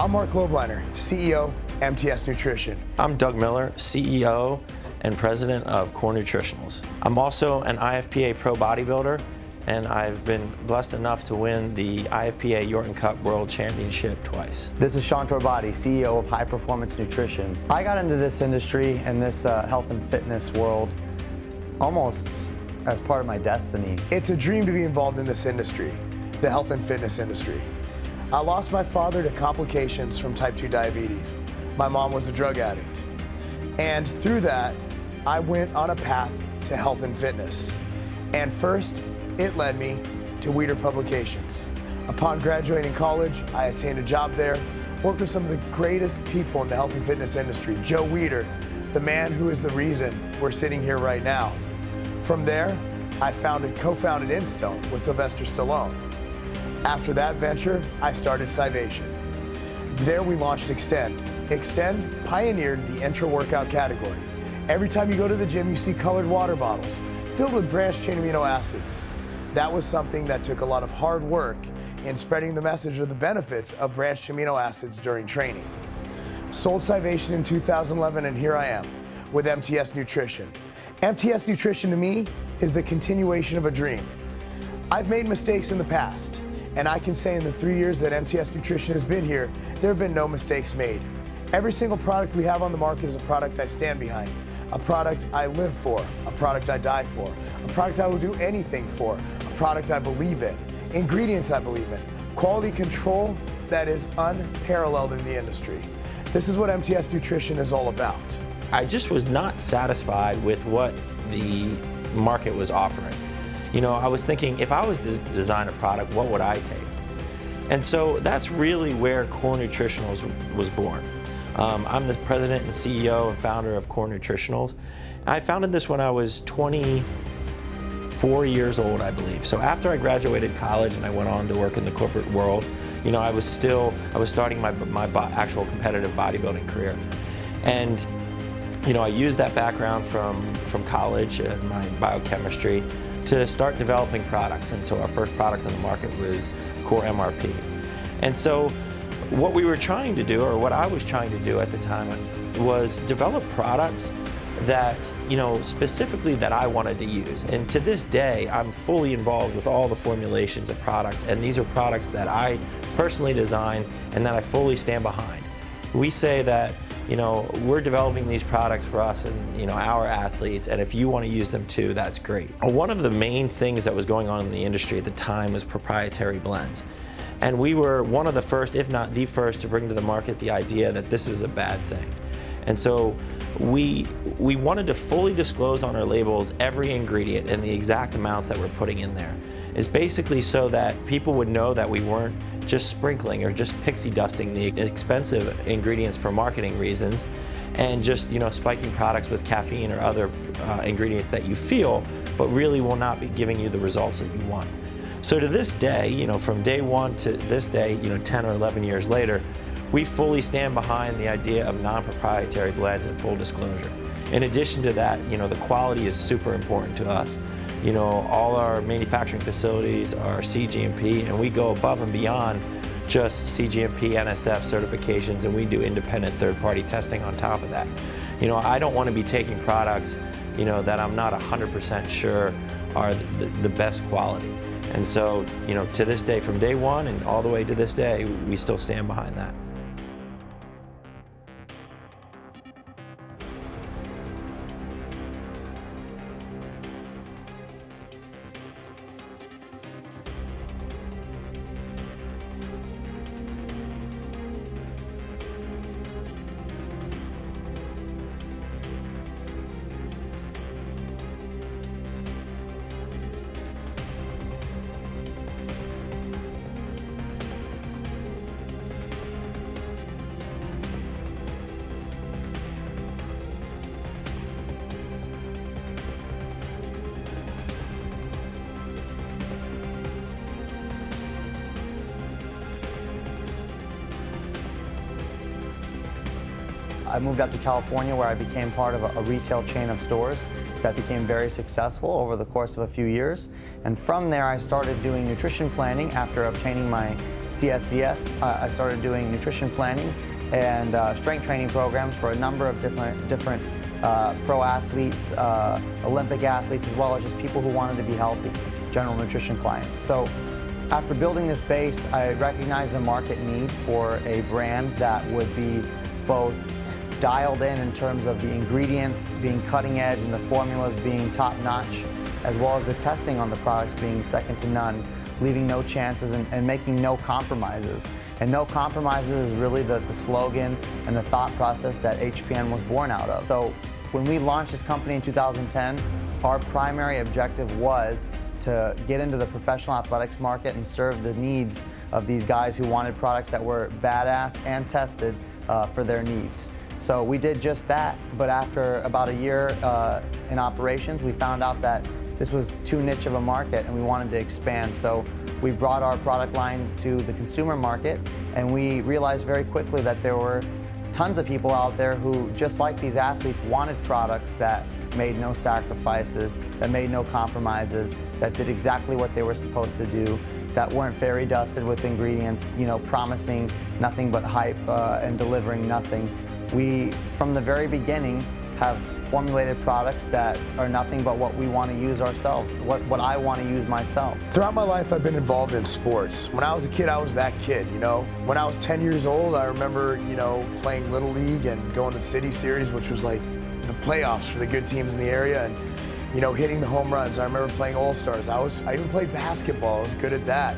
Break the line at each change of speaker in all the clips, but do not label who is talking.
I'm Marc Lobliner, CEO, MTS Nutrition.
I'm Doug Miller, CEO and President of Core Nutritionals. I'm also an IFPA pro bodybuilder, and I've been blessed enough to win the IFPA Yorton Cup World Championship twice.
This is Torbati, CEO of High Performance Nutrition. I got into this industry and this health and fitness world almost as part of my destiny.
It's a dream to be involved in this industry, the health and fitness industry. I lost my father to complications from type 2 diabetes. My mom was a drug addict. And through that, I went on a path to health and fitness. And first, it led me to Weider Publications. Upon graduating college, I attained a job there, worked with some of the greatest people in the health and fitness industry. Joe Weider, the man who is the reason we're sitting here right now. From there, I co-founded Instone with Sylvester Stallone. After that venture, I started Scivation. There we launched Extend. Extend pioneered the intra-workout category. Every time you go to the gym, you see colored water bottles filled with branched chain amino acids. That was something that took a lot of hard work in spreading the message of the benefits of branched amino acids during training. Sold Scivation in 2011, and here I am with MTS Nutrition. MTS Nutrition to me is the continuation of a dream. I've made mistakes in the past, and I can say in the 3 years that MTS Nutrition has been here, there have been no mistakes made. Every single product we have on the market is a product I stand behind, a product I live for, a product I die for, a product I will do anything for, a product I believe in, ingredients I believe in, quality control that is unparalleled in the industry. This is what MTS Nutrition is all about.
I just was not satisfied with what the market was offering. You know, I was thinking, if I was to design a product, what would I take? And so that's really where Core Nutritionals was born. I'm the president and CEO and founder of Core Nutritionals. I founded this when I was 24 years old, I believe. So after I graduated college and I went on to work in the corporate world, you know, I was starting my actual competitive bodybuilding career. And, you know, I used that background from college and my biochemistry to start developing products. And so our first product on the market was Core MRP. And so what we were trying to do, or what I was trying to do at the time, was develop products that, you know, specifically that I wanted to use. And to this day, I'm fully involved with all the formulations of products, and these are products that I personally design and that I fully stand behind. We say that, you know, we're developing these products for us and, you know, our athletes, and if you want to use them too, that's great. One of the main things that was going on in the industry at the time was proprietary blends. And we were one of the first, if not the first, to bring to the market the idea that this is a bad thing. And so we wanted to fully disclose on our labels every ingredient and the exact amounts that we're putting in there. Is basically so that people would know that we weren't just sprinkling or just pixie dusting the expensive ingredients for marketing reasons and just, you know, spiking products with caffeine or other ingredients that you feel, but really will not be giving you the results that you want. So to this day, you know, from day one to this day, you know, 10 or 11 years later, we fully stand behind the idea of non-proprietary blends and full disclosure. In addition to that, you know, the quality is super important to us. You know, all our manufacturing facilities are CGMP, and we go above and beyond just CGMP, NSF certifications, and we do independent third-party testing on top of that. You know, I don't want to be taking products, you know, that I'm not 100% sure are the best quality. And so, you know, to this day, from day one and all the way to this day, we still stand behind that.
I moved up to California where I became part of a retail chain of stores that became very successful over the course of a few years. And from there I started doing nutrition planning after obtaining my CSCS, I started doing nutrition planning and strength training programs for a number of different pro athletes, Olympic athletes, as well as just people who wanted to be healthy, general nutrition clients. So after building this base, I recognized a market need for a brand that would be both dialed in terms of the ingredients being cutting edge and the formulas being top notch, as well as the testing on the products being second to none, leaving no chances and making no compromises. And no compromises is really the slogan and the thought process that HPN was born out of. So when we launched this company in 2010, our primary objective was to get into the professional athletics market and serve the needs of these guys who wanted products that were badass and tested for their needs. So we did just that, but after about a year in operations, we found out that this was too niche of a market and we wanted to expand. So we brought our product line to the consumer market, and we realized very quickly that there were tons of people out there who, just like these athletes, wanted products that made no sacrifices, that made no compromises, that did exactly what they were supposed to do, that weren't fairy dusted with ingredients, promising nothing but hype and delivering nothing. We, from the very beginning, have formulated products that are nothing but what we want to use ourselves, what I want to use myself.
Throughout my life, I've been involved in sports. When I was a kid, I was that kid, When I was 10 years old, I remember, playing Little League and going to City Series, which was like the playoffs for the good teams in the area, and, hitting the home runs. I remember playing All-Stars. I even played basketball. I was good at that.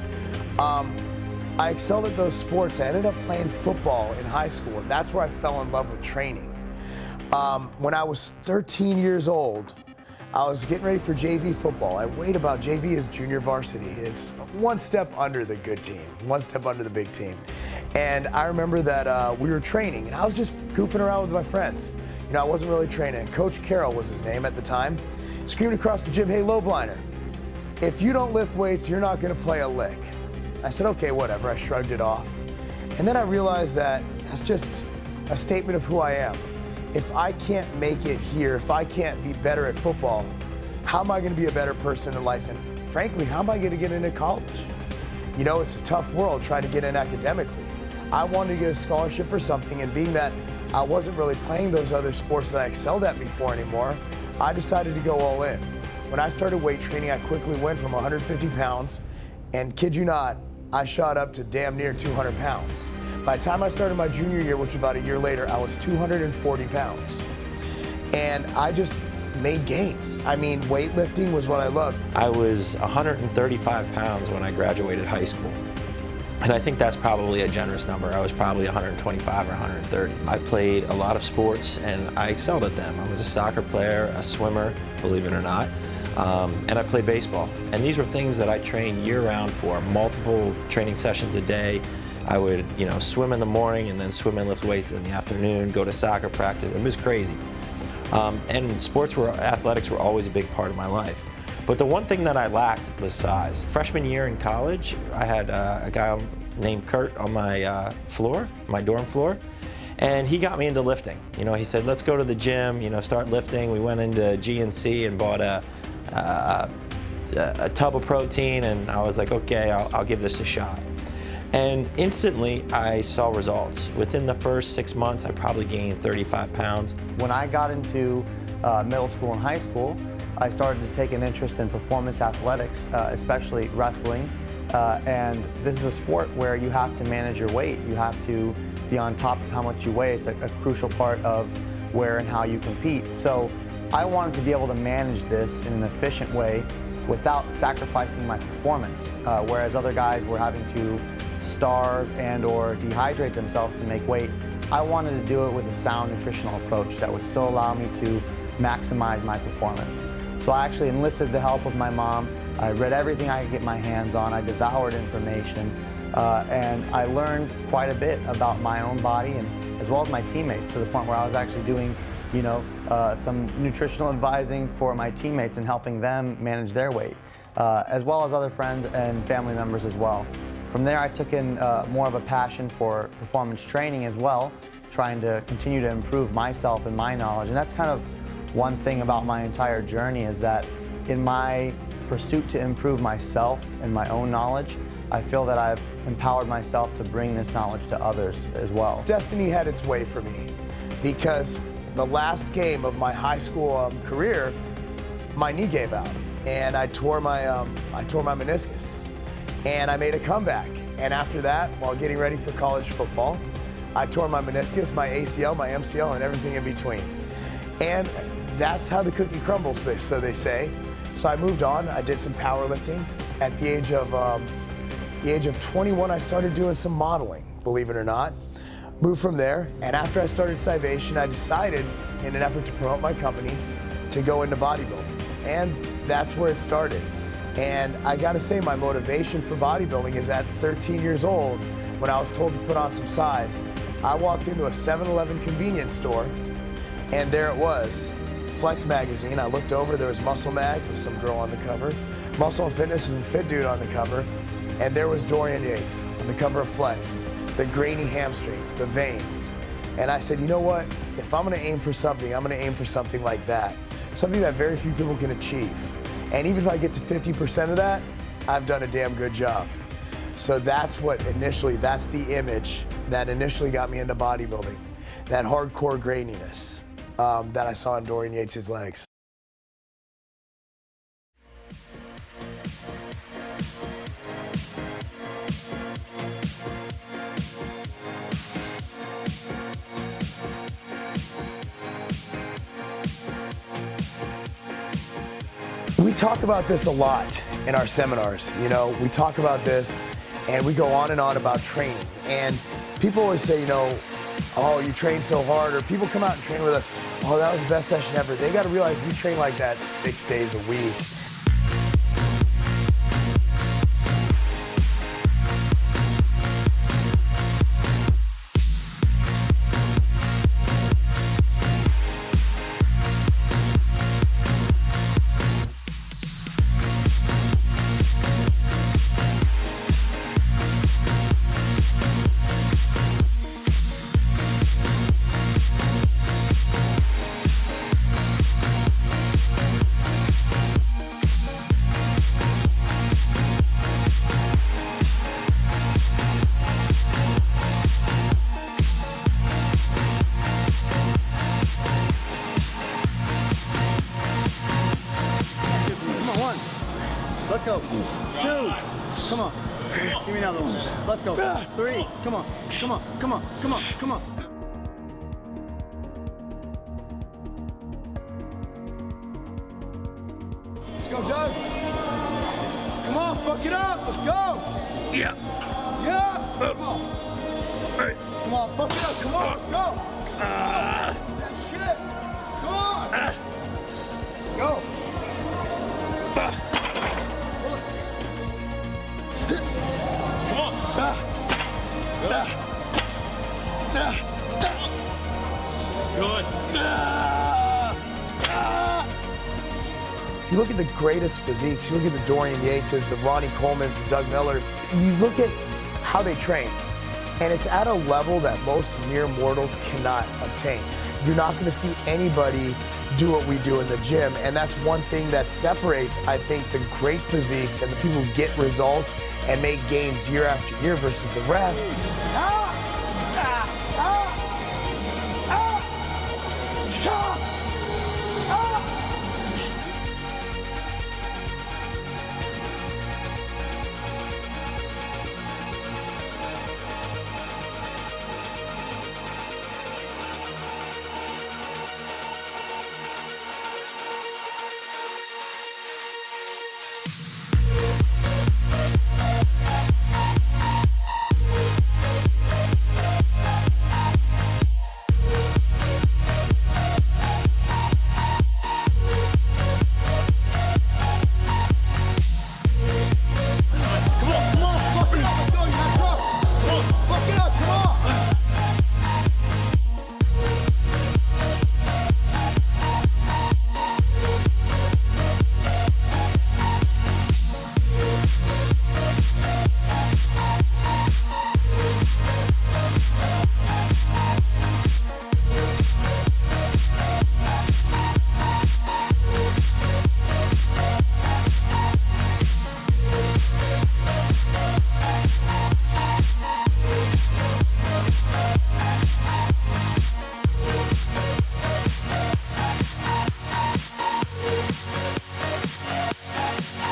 I excelled at those sports. I ended up playing football in high school, and that's where I fell in love with training. When I was 13 years old, I was getting ready for JV football. JV is junior varsity. It's one step under the good team, one step under the big team. And I remember that we were training, and I was just goofing around with my friends. I wasn't really training. Coach Carroll was his name at the time, screamed across the gym, "Hey, Lobliner, if you don't lift weights, you're not gonna play a lick." I said, okay, whatever, I shrugged it off. And then I realized that that's just a statement of who I am. If I can't make it here, if I can't be better at football, how am I gonna be a better person in life? And frankly, how am I gonna get into college? It's a tough world trying to get in academically. I wanted to get a scholarship for something, and being that I wasn't really playing those other sports that I excelled at before anymore, I decided to go all in. When I started weight training, I quickly went from 150 pounds, and kid you not, I shot up to damn near 200 pounds. By the time I started my junior year, which was about a year later, I was 240 pounds. And I just made gains. Weightlifting was what I loved.
I was 135 pounds when I graduated high school. And I think that's probably a generous number. I was probably 125 or 130. I played a lot of sports and I excelled at them. I was a soccer player, a swimmer, believe it or not. And I played baseball. And these were things that I trained year-round for, multiple training sessions a day. I would, swim in the morning and then swim and lift weights in the afternoon, go to soccer practice. It was crazy. And athletics were always a big part of my life. But the one thing that I lacked was size. Freshman year in college, I had a guy named Kurt on my floor, my dorm floor, and he got me into lifting. He said, let's go to the gym, start lifting. We went into GNC and bought a tub of protein, and I was like, okay, I'll give this a shot. And instantly, I saw results. Within the first 6 months, I probably gained 35 pounds.
When I got into middle school and high school, I started to take an interest in performance athletics, especially wrestling. And this is a sport where you have to manage your weight. You have to be on top of how much you weigh. It's a crucial part of where and how you compete. So I wanted to be able to manage this in an efficient way without sacrificing my performance, whereas other guys were having to starve and or dehydrate themselves to make weight. I wanted to do it with a sound nutritional approach that would still allow me to maximize my performance. So I actually enlisted the help of my mom. I read everything I could get my hands on. I devoured information, and I learned quite a bit about my own body and as well as my teammates, to the point where I was actually doing some nutritional advising for my teammates and helping them manage their weight, as well as other friends and family members as well. From there, I took in more of a passion for performance training as well, trying to continue to improve myself and my knowledge. And that's kind of one thing about my entire journey, is that in my pursuit to improve myself and my own knowledge, I feel that I've empowered myself to bring this knowledge to others as well.
Destiny had its way for me because the last game of my high school career, my knee gave out and I tore my meniscus, and I made a comeback. And after that, while getting ready for college football, I tore my meniscus, my ACL, my MCL, and everything in between. And that's how the cookie crumbles, so they say. So I moved on. I did some powerlifting. At the age of 21, I started doing some modeling, believe it or not. Moved from there, and after I started Scivation, I decided, in an effort to promote my company, to go into bodybuilding. And that's where it started. And I gotta say, my motivation for bodybuilding is at 13 years old, when I was told to put on some size. I walked into a 7-Eleven convenience store, and there it was, Flex magazine. I looked over, there was Muscle Mag with some girl on the cover, Muscle and Fitness with some fit dude on the cover, and there was Dorian Yates on the cover of Flex, the grainy hamstrings, the veins. And I said, you know what? If I'm gonna aim for something, I'm gonna aim for something like that. Something that very few people can achieve. And even if I get to 50% of that, I've done a damn good job. So that's the image that initially got me into bodybuilding. That hardcore graininess that I saw in Dorian Yates' legs. We talk about this a lot in our seminars. You know, we talk about this and we go on and on about training. And people always say, you know, oh, you train so hard, or people come out and train with us, oh, that was the best session ever. They gotta realize we train like that 6 days a week.
Let's go. 2. Come on. Give me another one. Let's go. 3. Come on. Come on. Come on. Come on. Come on. Let's go, Joe. Come on, fuck it up. Let's go.
Yeah.
Yeah. Come on.
Hey.
Come on, fuck it up. Come on, let's go. That shit. Come on. Let's go.
Come on. Good.
You look at the greatest physiques, you look at the Dorian Yateses, the Ronnie Colemans, the Doug Millers, you look at how they train, and it's at a level that most mere mortals cannot obtain. You're not gonna see anybody do what we do in the gym, and that's one thing that separates, I think, the great physiques and the people who get results and make gains year after year versus the rest.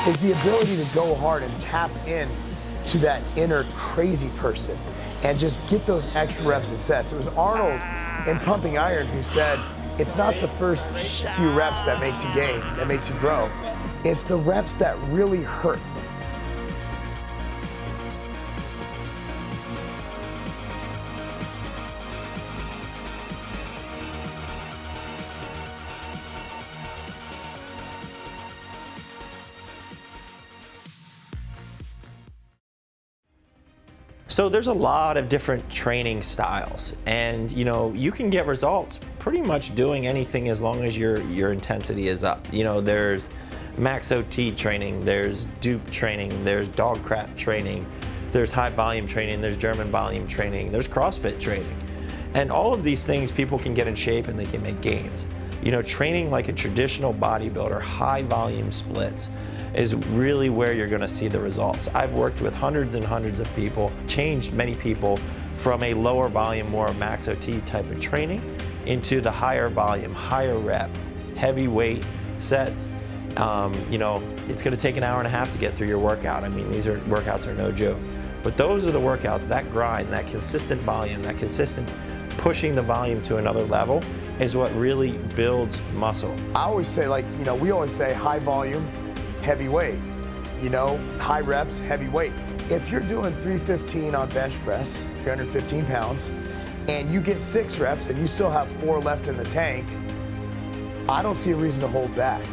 is the ability to go hard and tap in to that inner crazy person and just get those extra reps and sets. It was Arnold in Pumping Iron who said, it's not the first few reps that makes you gain, that makes you grow. It's the reps that really hurt.
So there's a lot of different training styles, and you can get results pretty much doing anything as long as your intensity is up. There's max OT training, there's dupe training, there's dog crap training, there's high volume training, there's German volume training, there's CrossFit training. And all of these things people can get in shape and they can make gains. Training like a traditional bodybuilder, high volume splits, is really where you're gonna see the results. I've worked with hundreds and hundreds of people, changed many people from a lower volume, more max OT type of training into the higher volume, higher rep, heavy weight sets. It's gonna take an hour and a half to get through your workout. These workouts are no joke. But those are the workouts, that grind, that consistent volume, that consistent pushing the volume to another level is what really builds muscle.
I always say, we always say high volume, heavy weight, high reps, heavy weight. If you're doing 315 on bench press, 315 pounds, and you get 6 reps and you still have 4 left in the tank, I don't see a reason to hold back.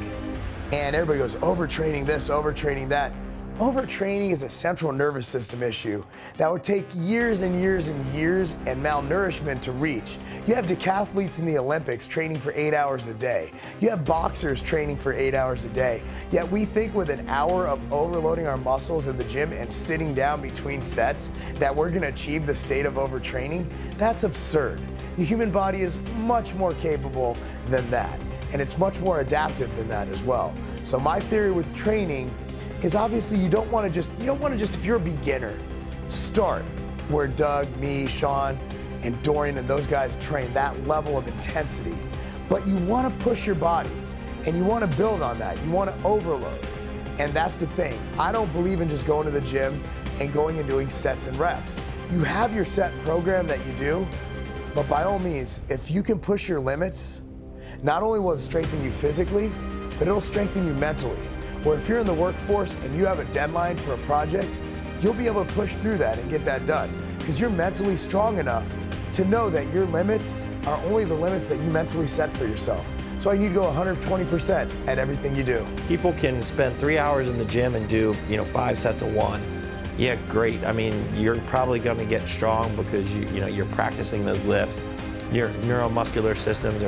And everybody goes, overtraining this, overtraining that. Overtraining is a central nervous system issue that would take years and years and years and malnourishment to reach. You have decathletes in the Olympics training for 8 hours a day. You have boxers training for 8 hours a day. Yet we think with an hour of overloading our muscles in the gym and sitting down between sets that we're gonna achieve the state of overtraining. That's absurd. The human body is much more capable than that, and it's much more adaptive than that as well. So my theory with training is obviously you don't want to just, if you're a beginner, start where Doug, me, Sean, and Dorian and those guys train, that level of intensity. But you want to push your body and you want to build on that. You want to overload. And that's the thing. I don't believe in just going to the gym and going and doing sets and reps. You have your set program that you do, but by all means, if you can push your limits, not only will it strengthen you physically, but it'll strengthen you mentally. Or if you're in the workforce and you have a deadline for a project, you'll be able to push through that and get that done because you're mentally strong enough to know that your limits are only the limits that you mentally set for yourself. So I need to go 120% at everything you do.
People can spend 3 hours in the gym and do 5 sets of 1. Yeah, great. You're probably going to get strong because you're practicing those lifts. Your neuromuscular systems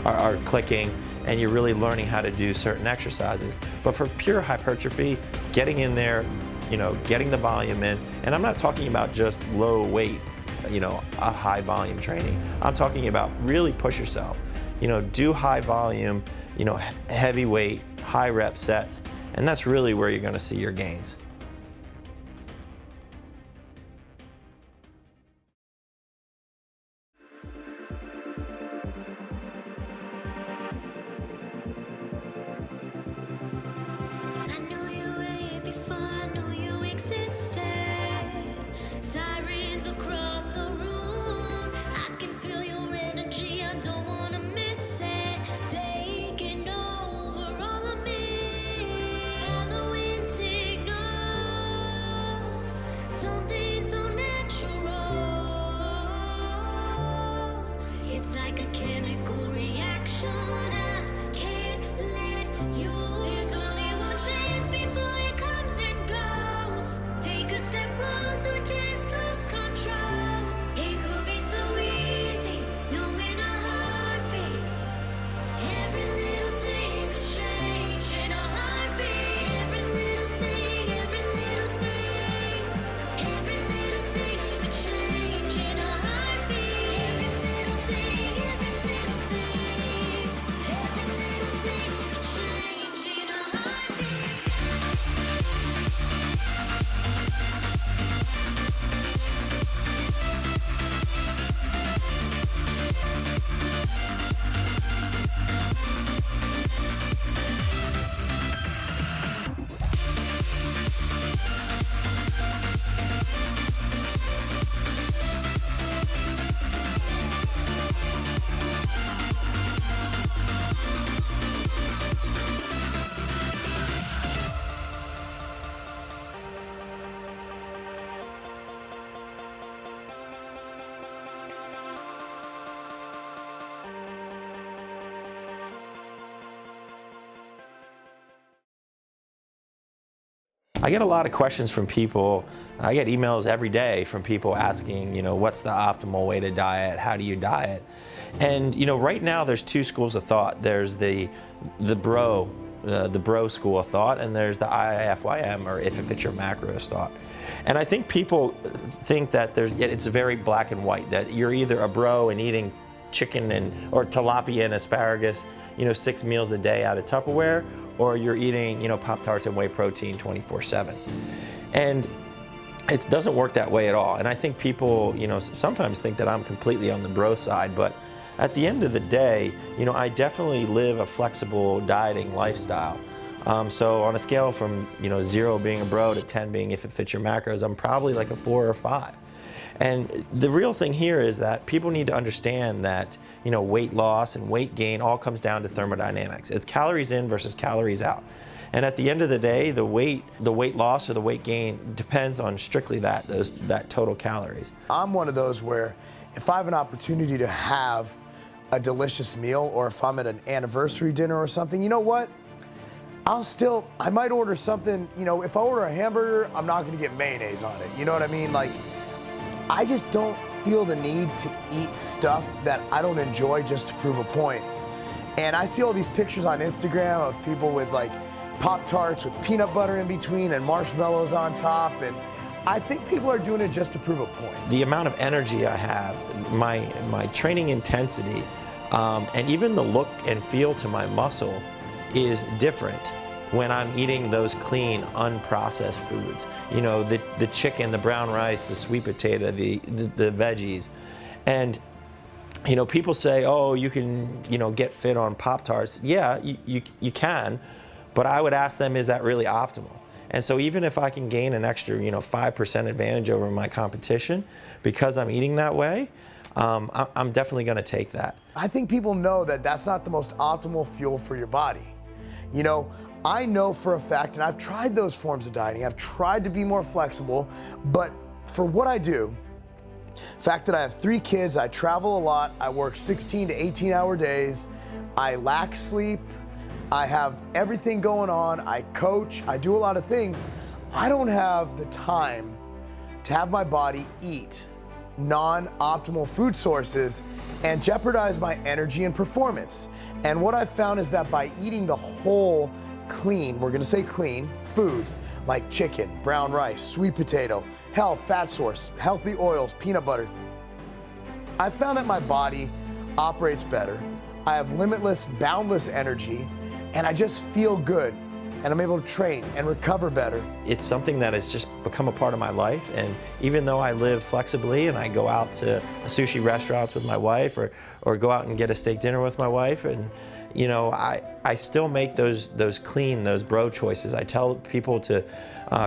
are clicking, and you're really learning how to do certain exercises. But for pure hypertrophy, getting in there, getting the volume in, and I'm not talking about just low weight, a high volume training. I'm talking about really push yourself. Do high volume, heavy weight, high rep sets, and that's really where you're gonna see your gains. I get a lot of questions from people. I get emails every day from people asking, what's the optimal way to diet? How do you diet? And right now there's two schools of thought. There's the bro school of thought, and there's the IIFYM, or if it fits your macros thought. And I think people think that it's very black and white, that you're either a bro and eating chicken or tilapia and asparagus, 6 meals a day out of Tupperware, or you're eating, Pop-Tarts and whey protein 24/7. And it doesn't work that way at all. And I think people, sometimes think that I'm completely on the bro side, but at the end of the day, I definitely live a flexible dieting lifestyle. So on a scale from 0 being a bro to 10 being if it fits your macros, I'm probably like a 4 or 5. And the real thing here is that people need to understand that weight loss and weight gain all comes down to thermodynamics. It's calories in versus calories out. And at the end of the day, the weight loss or the weight gain depends on strictly that total calories. I'm
one of those where if I have an opportunity to have a delicious meal, or if I'm at an anniversary dinner or something, you know what? I might order something, if I order a hamburger, I'm not gonna get mayonnaise on it. You know what I mean? Like, I just don't feel the need to eat stuff that I don't enjoy just to prove a point. And I see all these pictures on Instagram of people with like Pop-Tarts with peanut butter in between and marshmallows on top, and I think people are doing it just to prove a point.
The amount of energy I have, my training intensity, and even the look and feel to my muscle is different when I'm eating those clean, unprocessed foods. The chicken, the brown rice, the sweet potato, the veggies. And people say, oh, you can get fit on Pop-Tarts. Yeah, you can, but I would ask them, is that really optimal? And so even if I can gain an extra 5% advantage over my competition because I'm eating that way, I'm definitely gonna take that.
I think people know that that's not the most optimal fuel for your body. I know for a fact, and I've tried those forms of dieting, I've tried to be more flexible, but for what I do, the fact that I have 3 kids, I travel a lot, I work 16 to 18-hour days, I lack sleep, I have everything going on, I coach, I do a lot of things, I don't have the time to have my body eat non-optimal food sources and jeopardize my energy and performance. And what I've found is that by eating the whole clean, we're gonna say clean, foods like chicken, brown rice, sweet potato, health, fat source, healthy oils, peanut butter, I found that my body operates better. I have limitless, boundless energy, and I just feel good. And I'm able to train and recover better.
It's something that has just become a part of my life, and even though I live flexibly and I go out to sushi restaurants with my wife or go out and get a steak dinner with my wife, and I still make those clean, those bro choices. I tell people to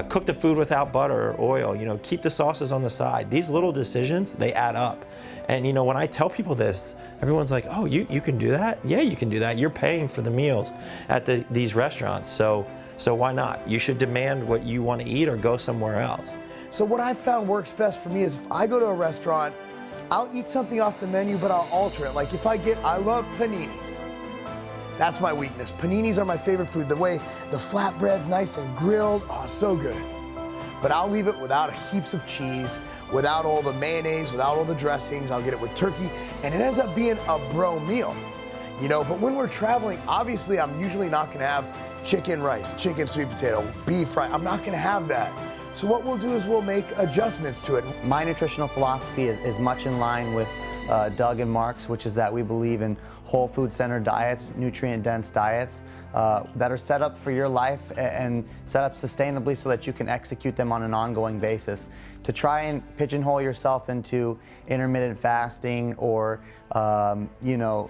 cook the food without butter or oil, keep the sauces on the side. These little decisions, they add up. And when I tell people this, everyone's like, oh, you can do that? Yeah, you can do that. You're paying for the meals at these restaurants, so why not? You should demand what you want to eat or go somewhere else.
So what I found works best for me is if I go to a restaurant, I'll eat something off the menu, but I'll alter it. Like I love paninis. That's my weakness. Paninis are my favorite food. The way the flatbread's nice and grilled, oh, so good. But I'll leave it without heaps of cheese, without all the mayonnaise, without all the dressings. I'll get it with turkey, and it ends up being a bro meal. But when we're traveling, obviously I'm usually not gonna have chicken rice, chicken sweet potato, beef fry. I'm not gonna have that. So what we'll do is we'll make adjustments to it.
My nutritional philosophy is much in line with Doug and Mark's, which is that we believe in whole food centered diets, nutrient dense diets that are set up for your life and set up sustainably so that you can execute them on an ongoing basis. To try and pigeonhole yourself into intermittent fasting or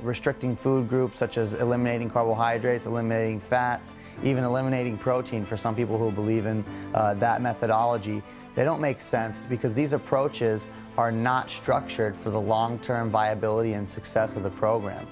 restricting food groups such as eliminating carbohydrates, eliminating fats, even eliminating protein for some people who believe in that methodology, they don't make sense because these approaches are not structured for the long-term viability and success of the program.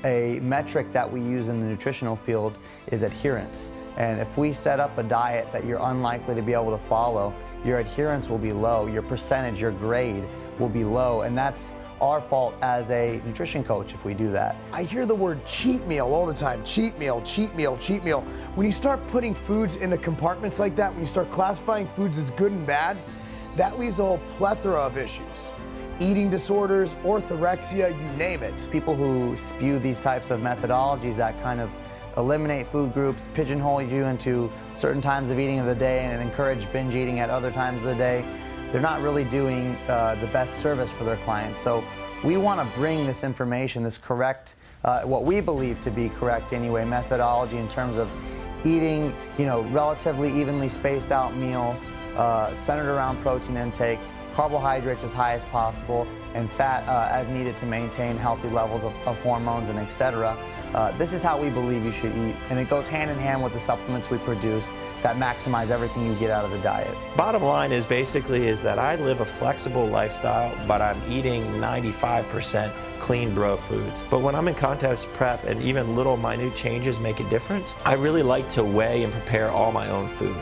A metric that we use in the nutritional field is adherence. And if we set up a diet that you're unlikely to be able to follow, your adherence will be low, your percentage, your grade will be low, and that's our fault as a nutrition coach if we do that.
I hear the word cheat meal all the time. Cheat meal, cheat meal, cheat meal. When you start putting foods into compartments like that, when you start classifying foods as good and bad, that leads to a whole plethora of issues. Eating disorders, orthorexia, you name it.
People who spew these types of methodologies that kind of eliminate food groups, pigeonhole you into certain times of eating of the day and encourage binge eating at other times of the day, they're not really doing the best service for their clients. So we want to bring this information, this correct, what we believe to be correct anyway, methodology in terms of eating, relatively evenly spaced out meals, centered around protein intake, carbohydrates as high as possible, and fat as needed to maintain healthy levels of hormones and etc. This is how we believe you should eat, and it goes hand in hand with the supplements we produce that maximize everything you get out of the diet.
Bottom line is that I live a flexible lifestyle, but I'm eating 95% clean bro foods. But when I'm in contest prep and even little minute changes make a difference, I really like to weigh and prepare all my own food.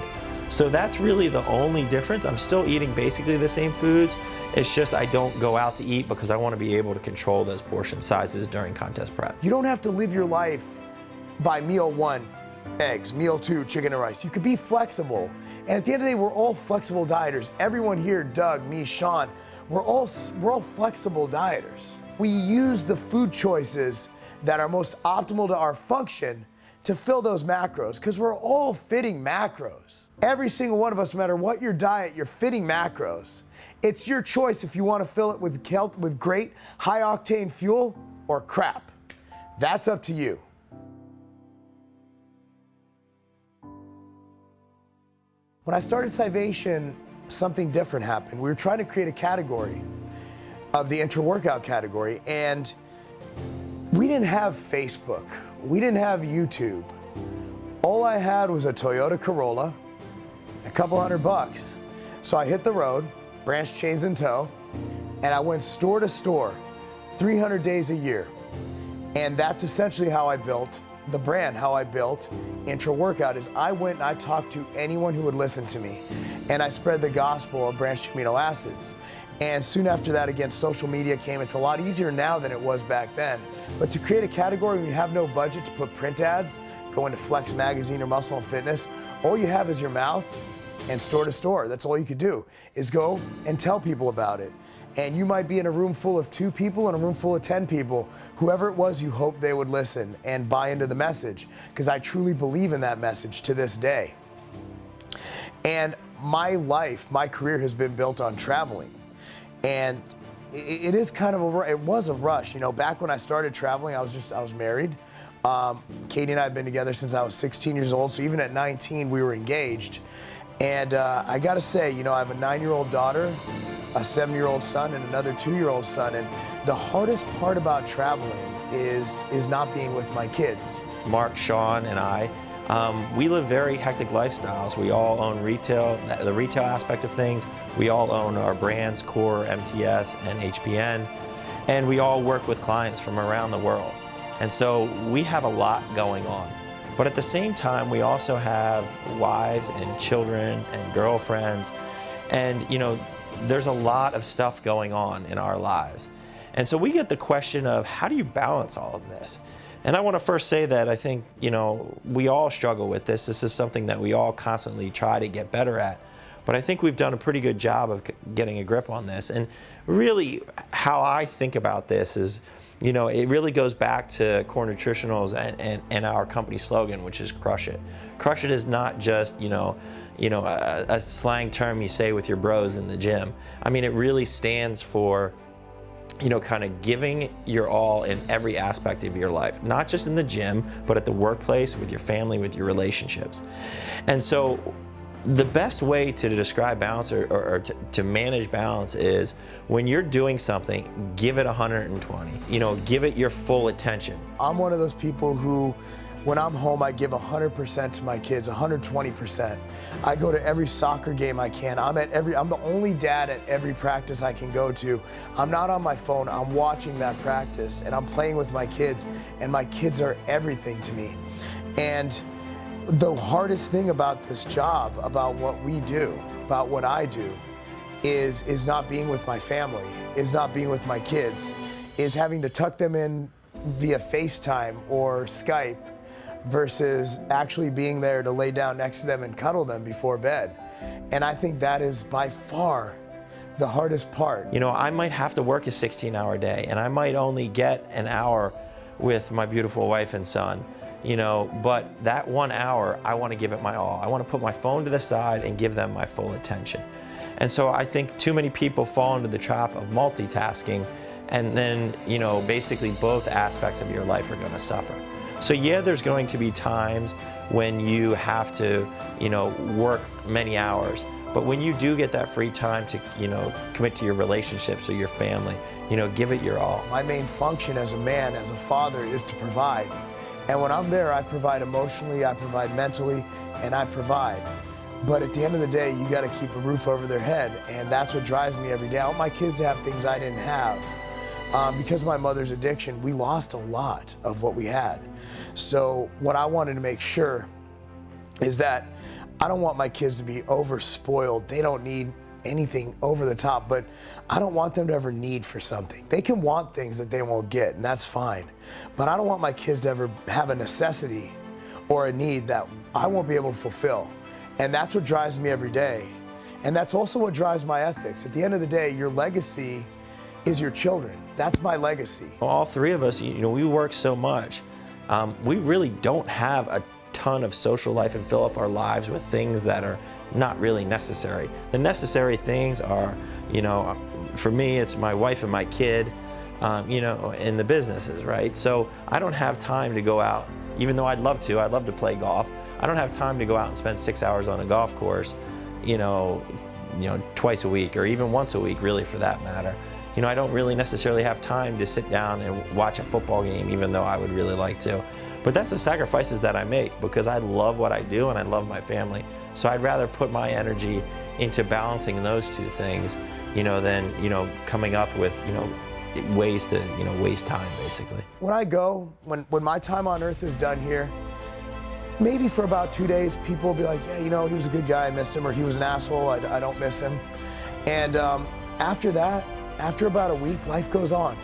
So that's really the only difference. I'm still eating basically the same foods. It's just I don't go out to eat because I want to be able to control those portion sizes during contest prep.
You don't have to live your life by meal 1, eggs, meal 2, chicken and rice. You could be flexible. And at the end of the day, we're all flexible dieters. Everyone here, Doug, me, Sean, we're all flexible dieters. We use the food choices that are most optimal to our function to fill those macros, because we're all fitting macros. Every single one of us, no matter what your diet, you're fitting macros. It's your choice if you want to fill it with great high octane fuel or crap. That's up to you. When I started Scivation, something different happened. We were trying to create a category of the intra-workout category, and we didn't have Facebook. We didn't have YouTube. All I had was a Toyota Corolla, a couple $100. So I hit the road, branch chains in tow, and I went store to store, 300 days a year. And that's essentially how I built the brand, how I built intra-workout, is I went and I talked to anyone who would listen to me. And I spread the gospel of branched amino acids. And soon after that, again, social media came. It's a lot easier now than it was back then. But to create a category when you have no budget to put print ads, go into Flex Magazine or Muscle and Fitness, all you have is your mouth and store to store. That's all you could do, is go and tell people about it. And you might be in a room full of 2 people and a room full of 10 people. Whoever it was, you hope they would listen and buy into the message, because I truly believe in that message to this day. And my life, my career has been built on traveling. And it is kind of it was a rush. Back when I started traveling, I was married. Katie and I have been together since I was 16 years old. So even at 19, we were engaged. And I gotta say, I have a 9-year-old daughter, a 7-year-old son, and another 2-year-old son. And the hardest part about traveling is not being with my kids.
Mark, Sean, and I, we live very hectic lifestyles. We all own retail, the retail aspect of things. We all own our brands, Core, MTS, and HPN. And we all work with clients from around the world. And so we have a lot going on. But at the same time, we also have wives and children and girlfriends. And there's a lot of stuff going on in our lives. And so we get the question of, how do you balance all of this? And I want to first say that I think, we all struggle with this. This is something that we all constantly try to get better at. But I think we've done a pretty good job of getting a grip on this. And really, how I think about this is, it really goes back to Core Nutritionals and our company slogan, which is crush it. Crush it is not just, a slang term you say with your bros in the gym. I mean, it really stands for, kind of giving your all in every aspect of your life, not just in the gym, but at the workplace, with your family, with your relationships. And so the best way to describe balance or to manage balance is when you're doing something, give it 120, give it your full attention.
I'm one of those people who, when I'm home, I give 100% to my kids, 120%. I go to every soccer game I can. I'm the only dad at every practice I can go to. I'm not on my phone, I'm watching that practice, and I'm playing with my kids, and my kids are everything to me. And the hardest thing about this job, about what we do, about what I do, is not being with my family, is not being with my kids, is having to tuck them in via FaceTime or Skype versus actually being there to lay down next to them and cuddle them before bed. And I think that is by far the hardest part.
You know, I might have to work a 16-hour day, and I might only get an hour with my beautiful wife and son, you know, but that 1 hour, I want to give it my all. I want to put my phone to the side and give them my full attention. And so I think too many people fall into the trap of multitasking, and then, you know, basically both aspects of your life are going to suffer. So yeah, there's going to be times when you have to, you know, work many hours. But when you do get that free time to, you know, commit to your relationships or your family, you know, give it your all.
My main function as a man, as a father, is to provide. And when I'm there, I provide emotionally, I provide mentally, and I provide. But at the end of the day, you got to keep a roof over their head, and that's what drives me every day. I want my kids to have things I didn't have. Because of my mother's addiction, we lost a lot of what we had. So what I wanted to make sure is that I don't want my kids to be over-spoiled. They don't need anything over the top, but I don't want them to ever need for something. They can want things that they won't get, and that's fine. But I don't want my kids to ever have a necessity or a need that I won't be able to fulfill. And that's what drives me every day. And that's also what drives my ethics. At the end of the day, your legacy is your children. That's my legacy.
All three of us, you know, we work so much. We really don't have a ton of social life and fill up our lives with things that are not really necessary. The necessary things are, you know, for me, it's my wife and my kid, you know, and the businesses, right? So I don't have time to go out, even though I'd love to play golf. I don't have time to go out and spend 6 hours on a golf course, you know, twice a week or even once a week, really, for that matter. You know, I don't really necessarily have time to sit down and watch a football game, even though I would really like to. But that's the sacrifices that I make because I love what I do and I love my family. So I'd rather put my energy into balancing those two things, you know, than, you know, coming up with, you know, ways to, you know, waste time, basically.
When I go, when my time on earth is done here, maybe for about 2 days, people will be like, yeah, you know, he was a good guy, I missed him, or he was an asshole, I don't miss him. And after that, after about a week, life goes on.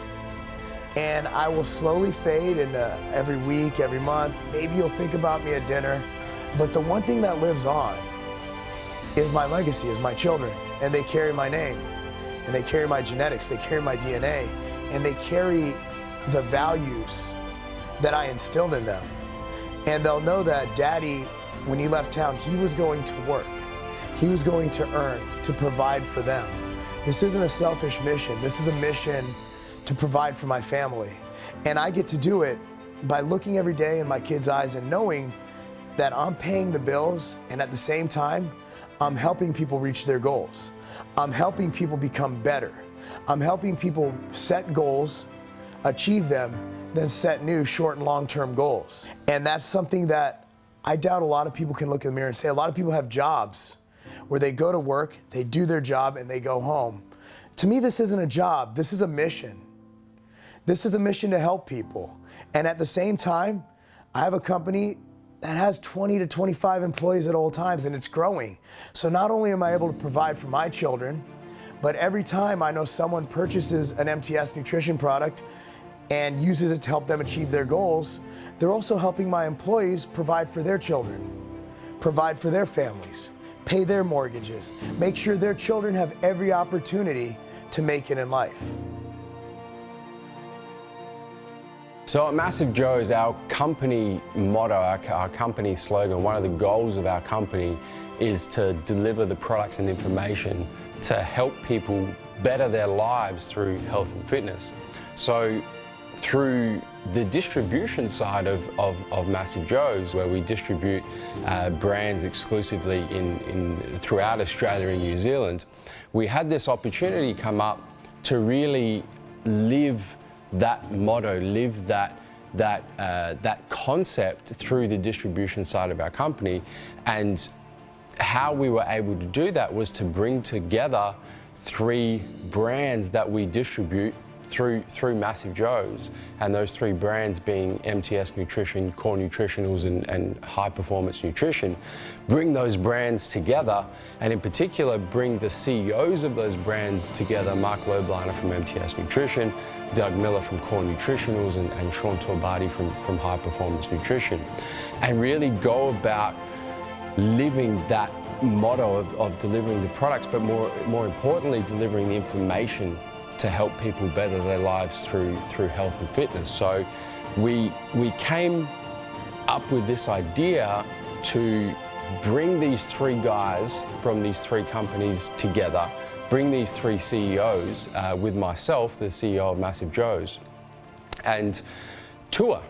And I will slowly fade into every week, every month. Maybe you'll think about me at dinner. But the one thing that lives on is my legacy, is my children. And they carry my name. And they carry my genetics, they carry my DNA. And they carry the values that I instilled in them. And they'll know that Daddy, when he left town, he was going to work. He was going to earn, to provide for them. This isn't a selfish mission. This is a mission to provide for my family. And I get to do it by looking every day in my kids' eyes and knowing that I'm paying the bills, and at the same time, I'm helping people reach their goals. I'm helping people become better. I'm helping people set goals, achieve them, then set new short and long-term goals. And that's something that I doubt a lot of people can look in the mirror and say. A lot of people have jobs where they go to work, they do their job, and they go home. To me, this isn't a job, this is a mission. This is a mission to help people. And at the same time, I have a company that has 20 to 25 employees at all times, and it's growing. So not only am I able to provide for my children, but every time I know someone purchases an MTS nutrition product and uses it to help them achieve their goals, they're also helping my employees provide for their children, provide for their families, pay their mortgages, make sure their children have every opportunity to make it in life.
So at Massive Joe's, our company motto, our company slogan, one of the goals of our company is to deliver the products and information to help people better their lives through health and fitness. So through the distribution side of Massive Joe's, where we distribute brands exclusively throughout Australia and New Zealand, we had this opportunity come up to really live that motto, live that concept through the distribution side of our company. And how we were able to do that was to bring together 3 brands that we distribute through Massive Joe's, and those three brands being MTS Nutrition, Core Nutritionals, and High Performance Nutrition, bring those brands together, and in particular bring the CEOs of those brands together, Marc Lobliner from MTS Nutrition, Doug Miller from Core Nutritionals, and Sean Torbati from High Performance Nutrition, and really go about living that motto of delivering the products, but more importantly, delivering the information to help people better their lives through health and fitness. So we came up with this idea to bring these three guys from these three companies together, bring these three CEOs with myself, the CEO of Massive Joe's, and tour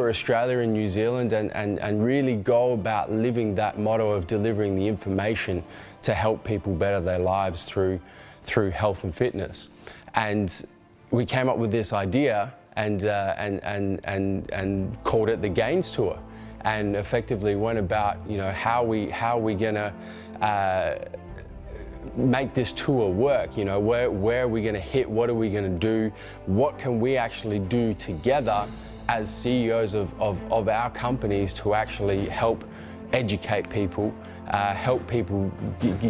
Australia and New Zealand and really go about living that motto of delivering the information to help people better their lives through health and fitness. And we came up with this idea and called it the Gainz Tour, and effectively went about, you know, how we gonna make this tour work. You know, where are we gonna hit? What are we gonna do? What can we actually do together as CEOs of our companies to actually help educate people, help people,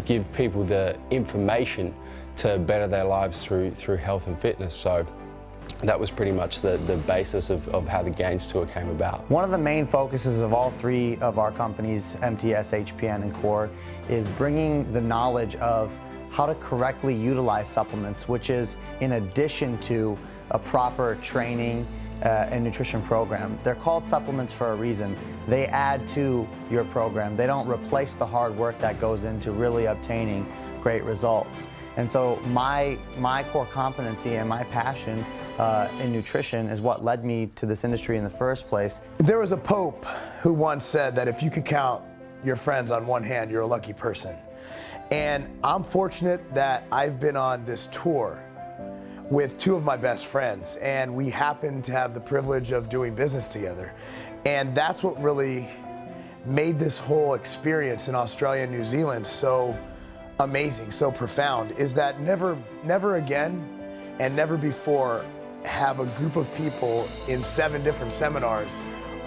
give people the information to better their lives through health and fitness. So that was pretty much the basis of how the Gainz Tour came about.
One of the main focuses of all three of our companies, MTS, HPN, and Core, is bringing the knowledge of how to correctly utilize supplements, which is in addition to a proper training and nutrition program. They're called supplements for a reason. They add to your program. They don't replace the hard work that goes into really obtaining great results. And so my core competency and my passion in nutrition is what led me to this industry in the first place.
There was a pope who once said that if you could count your friends on one hand, you're a lucky person. And I'm fortunate that I've been on this tour with two of my best friends, and we happen to have the privilege of doing business together. And that's what really made this whole experience in Australia and New Zealand so amazing, so profound, is that never again and never before have a group of people in 7 different seminars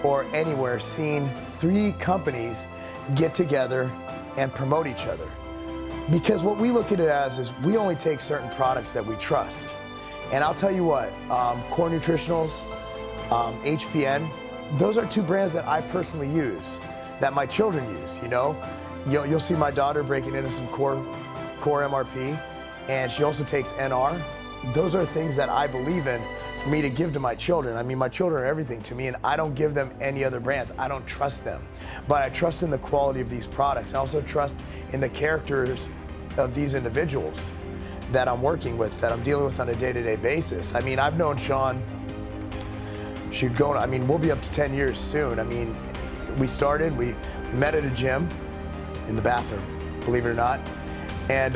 or anywhere seen 3 companies get together and promote each other. Because what we look at it as is we only take certain products that we trust. And I'll tell you what, Core Nutritionals, HPN, those are 2 brands that I personally use, that my children use, you know? You'll see my daughter breaking into some core MRP, and she also takes NR. Those are things that I believe in for me to give to my children. I mean, my children are everything to me, and I don't give them any other brands. I don't trust them. But I trust in the quality of these products. I also trust in the characters of these individuals that I'm working with, that I'm dealing with on a day-to-day basis. I mean, I've known Sean, we'll be up to 10 years soon. I mean, we met at a gym in the bathroom, believe it or not. And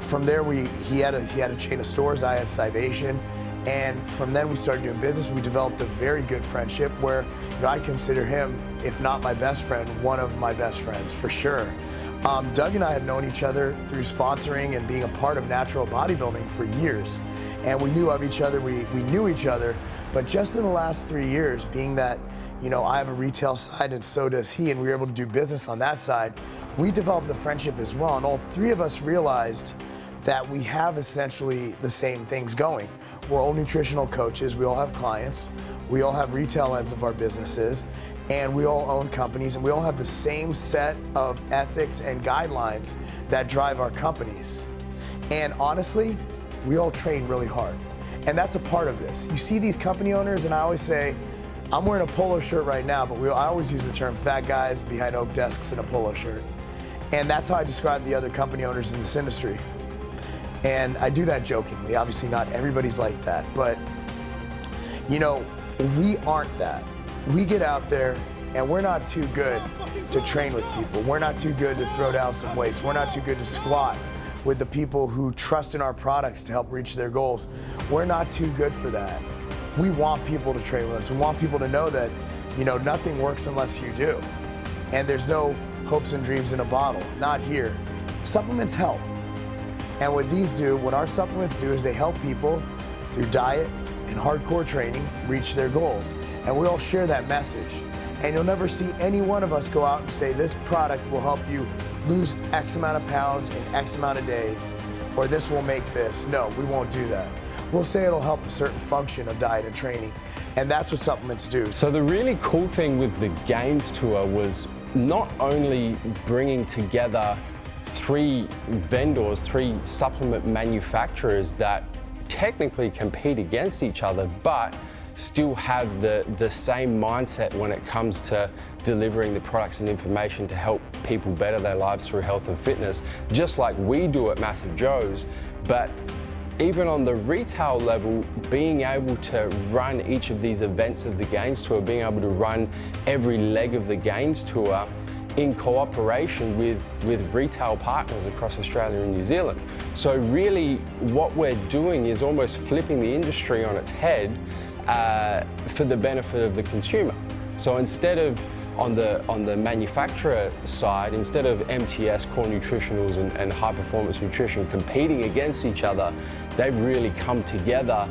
from there, he had a chain of stores, I had Civation. And from then we started doing business. We developed a very good friendship where, you know, I consider him, if not my best friend, one of my best friends, for sure. Doug and I have known each other through sponsoring and being a part of natural bodybuilding for years. And we knew of each other, we knew each other, but just in the last 3 years, being that, you know, I have a retail side and so does he, and we were able to do business on that side, we developed a friendship as well. And all 3 of us realized that we have essentially the same things going. We're all nutritional coaches, we all have clients, we all have retail ends of our businesses, and we all own companies, and we all have the same set of ethics and guidelines that drive our companies. And honestly, we all train really hard. And that's a part of this. You see these company owners, and I always say, I'm wearing a polo shirt right now, but I always use the term fat guys behind oak desks in a polo shirt. And that's how I describe the other company owners in this industry. And I do that jokingly. Obviously not everybody's like that, but you know, we aren't that. We get out there and we're not too good to train with people. We're not too good to throw down some weights. We're not too good to squat with the people who trust in our products to help reach their goals. We're not too good for that. We want people to train with us. We want people to know that, you know, nothing works unless you do. And there's no hopes and dreams in a bottle, not here. Supplements help. And what our supplements do is they help people through diet and hardcore training, reach their goals. And we all share that message. And you'll never see any one of us go out and say, this product will help you lose X amount of pounds in X amount of days, or this will make this. No, we won't do that. We'll say it'll help a certain function of diet and training, and that's what supplements do.
So the really cool thing with the Gainz tour was not only bringing together 3 vendors, 3 supplement manufacturers that technically compete against each other, but still have the same mindset when it comes to delivering the products and information to help people better their lives through health and fitness, just like we do at Massive Joe's. But even on the retail level, being able to run each of these events of the Gainz tour, being able to run every leg of the Gainz tour in cooperation with retail partners across Australia and New Zealand. So really what we're doing is almost flipping the industry on its head for the benefit of the consumer. So instead of on the manufacturer side, instead of MTS, Core Nutritionals and High Performance Nutrition competing against each other, they've really come together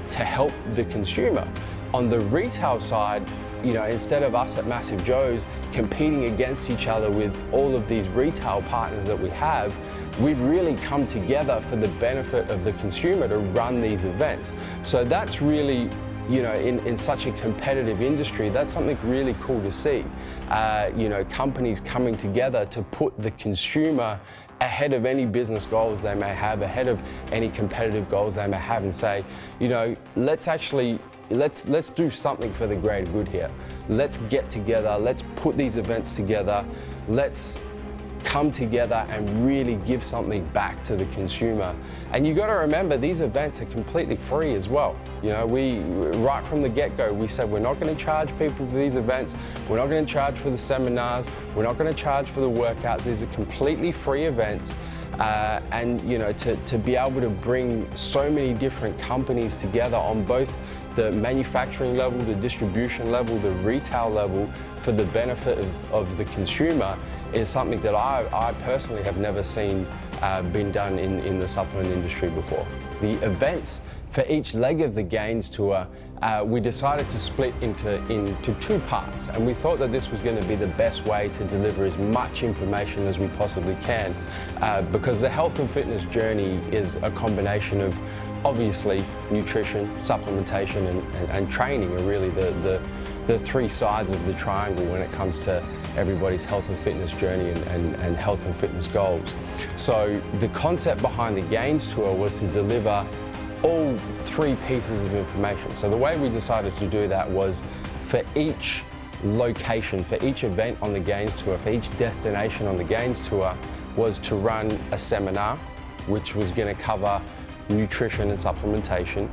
to help the consumer. On the retail side, you know, instead of us at Massive Joe's competing against each other with all of these retail partners that we have, we've really come together for the benefit of the consumer to run these events. So that's really, you know, in such a competitive industry, that's something really cool to see. You know, companies coming together to put the consumer ahead of any business goals they may have, ahead of any competitive goals they may have, and say, you know, let's do something for the greater good here. Let's get together, let's put these events together, let's come together and really give something back to the consumer. And you got to remember, these events are completely free as well. You know, right from the get-go, we said we're not going to charge people for these events, we're not going to charge for the seminars, we're not going to charge for the workouts. These are completely free events. And you know, to be able to bring so many different companies together on both the manufacturing level, the distribution level, the retail level, for the benefit of the consumer, is something that I personally have never seen been done in the supplement industry before. The events for each leg of the Gainz tour, we decided to split into 2 parts, and we thought that this was going to be the best way to deliver as much information as we possibly can, because the health and fitness journey is a combination of, obviously, nutrition, supplementation and training are really the 3 sides of the triangle when it comes to everybody's health and fitness journey and health and fitness goals. So the concept behind the Gainz tour was to deliver all 3 pieces of information. So the way we decided to do that was, for each location, for each event on the Gainz tour, for each destination on the Gainz tour, was to run a seminar, which was going to cover nutrition and supplementation,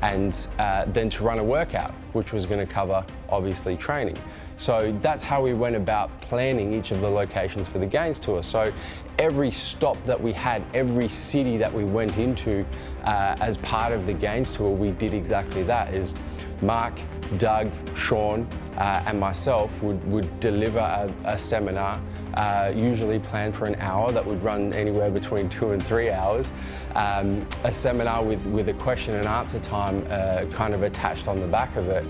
and then to run a workout, which was going to cover, obviously, training. So that's how we went about planning each of the locations for the Gainz tour. So every stop that we had, every city that we went into as part of the Gainz tour, we did exactly that. Is Mark, Doug, Sean, and myself would deliver a seminar, usually planned for an hour, that would run anywhere between 2 and 3 hours. A seminar with a question and answer time kind of attached on the back of it.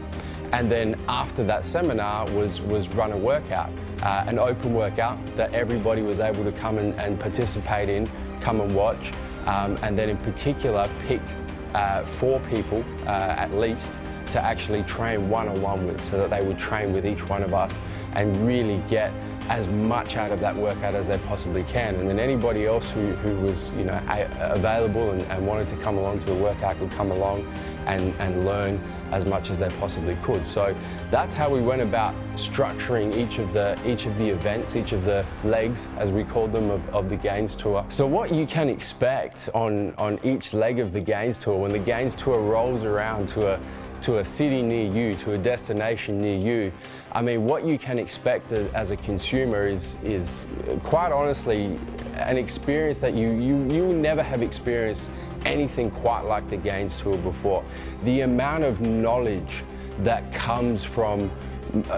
And then after that seminar was run a workout, an open workout that everybody was able to come and participate in, come and watch, and then in particular pick 4 people at least to actually train one-on-one with, so that they would train with each one of us and really get as much out of that workout as they possibly can. And then anybody else who was, you know, available and wanted to come along to the workout could come along and learn as much as they possibly could. So that's how we went about structuring each of the events, each of the legs, as we called them, of the Gainz tour. So what you can expect on each leg of the Gainz tour, when the Gainz tour rolls around to a city near you, to a destination near you, I mean, what you can expect as a consumer is quite honestly an experience that you will never have experienced anything quite like the Gainz tour before. The amount of knowledge that comes from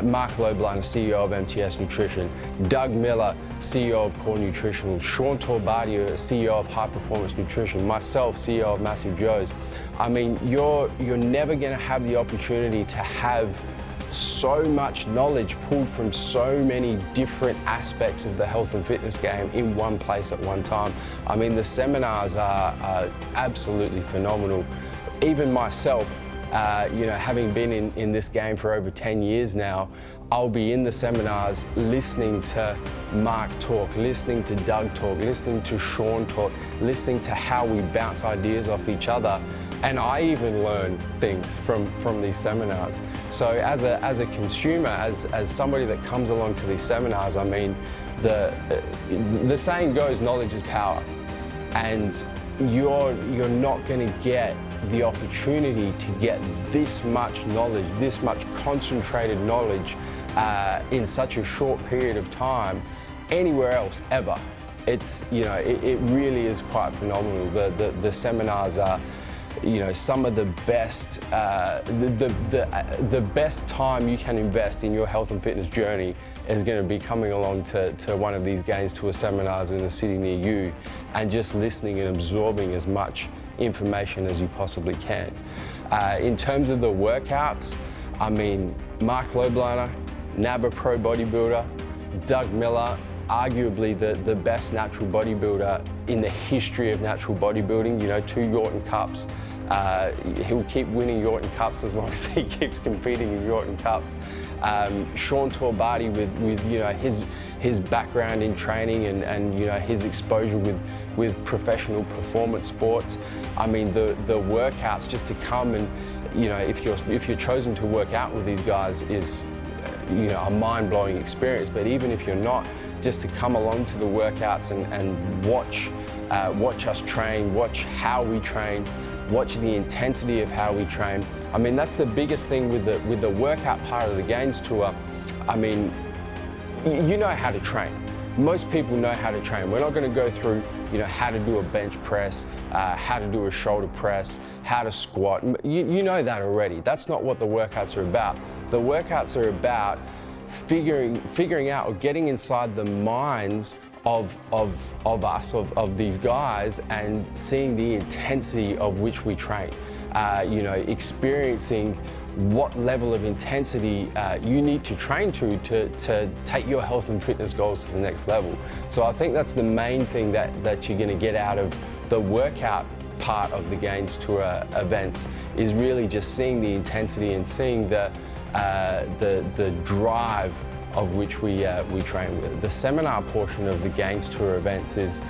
Marc Lobliner, CEO of MTS Nutrition, Doug Miller, CEO of Core Nutritionals, Sean Torbati, CEO of High Performance Nutrition, myself, CEO of Massive Joe's. I mean, you're never going to have the opportunity to have so much knowledge pulled from so many different aspects of the health and fitness game in one place at one time. I mean, the seminars are absolutely phenomenal. Even myself, having been in this game for over 10 years now, I'll be in the seminars listening to Marc talk, listening to Doug talk, listening to Sean talk, listening to how we bounce ideas off each other. And I even learn things from these seminars. So as a consumer, as somebody that comes along to these seminars, I mean, the saying goes, knowledge is power. And you're not going to get the opportunity to get this much knowledge, this much concentrated knowledge in such a short period of time anywhere else ever. It's, it really is quite phenomenal. The seminars are, some of the best, the best time you can invest in your health and fitness journey is going to be coming along to one of these Gainz Tour seminars in a city near you and just listening and absorbing as much information as you possibly can. In terms of the workouts, I mean, Marc Lobliner, NABBA Pro bodybuilder, Doug Miller, arguably the best natural bodybuilder in the history of natural bodybuilding, 2 Yorton Cups. He'll keep winning Yorton Cups as long as he keeps competing in Yorton Cups. Sean Torbati with his background in training and his exposure with professional performance sports. I mean, the workouts just to come and, if you're chosen to work out with these guys is, a mind-blowing experience. But even if you're not, just to come along to the workouts and watch us train, watch how we train, watch the intensity of how we train. I mean, that's the biggest thing with the workout part of the Gainz Tour. I mean, you know how to train. Most people know how to train. We're not going to go through, how to do a bench press, how to do a shoulder press, how to squat. You know that already. That's not what the workouts are about. The workouts are about figuring out or getting inside the minds of us, of these guys, and seeing the intensity of which we train. Experiencing what level of intensity you need to train to take your health and fitness goals to the next level. So I think that's the main thing that you're going to get out of the workout part of the Gainz Tour events, is really just seeing the intensity and seeing the drive of which we train with. The seminar portion of the Gainz Tour events is,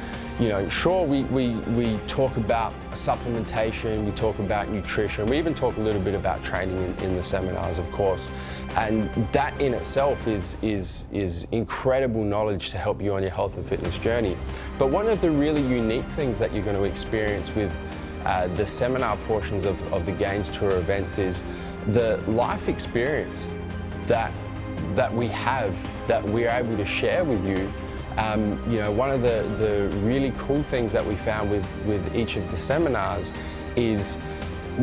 sure, we talk about supplementation, we talk about nutrition, we even talk a little bit about training in the seminars, of course. And that in itself is incredible knowledge to help you on your health and fitness journey. But one of the really unique things that you're going to experience with the seminar portions of the Gainz Tour events is the life experience that we have, that we're able to share with you. One of the really cool things that we found with each of the seminars is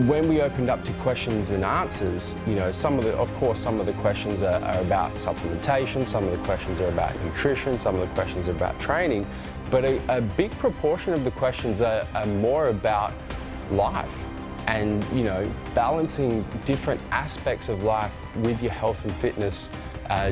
when we opened up to questions and answers, some of the questions are about supplementation, some of the questions are about nutrition, some of the questions are about training, but a big proportion of the questions are more about life and, balancing different aspects of life with your health and fitness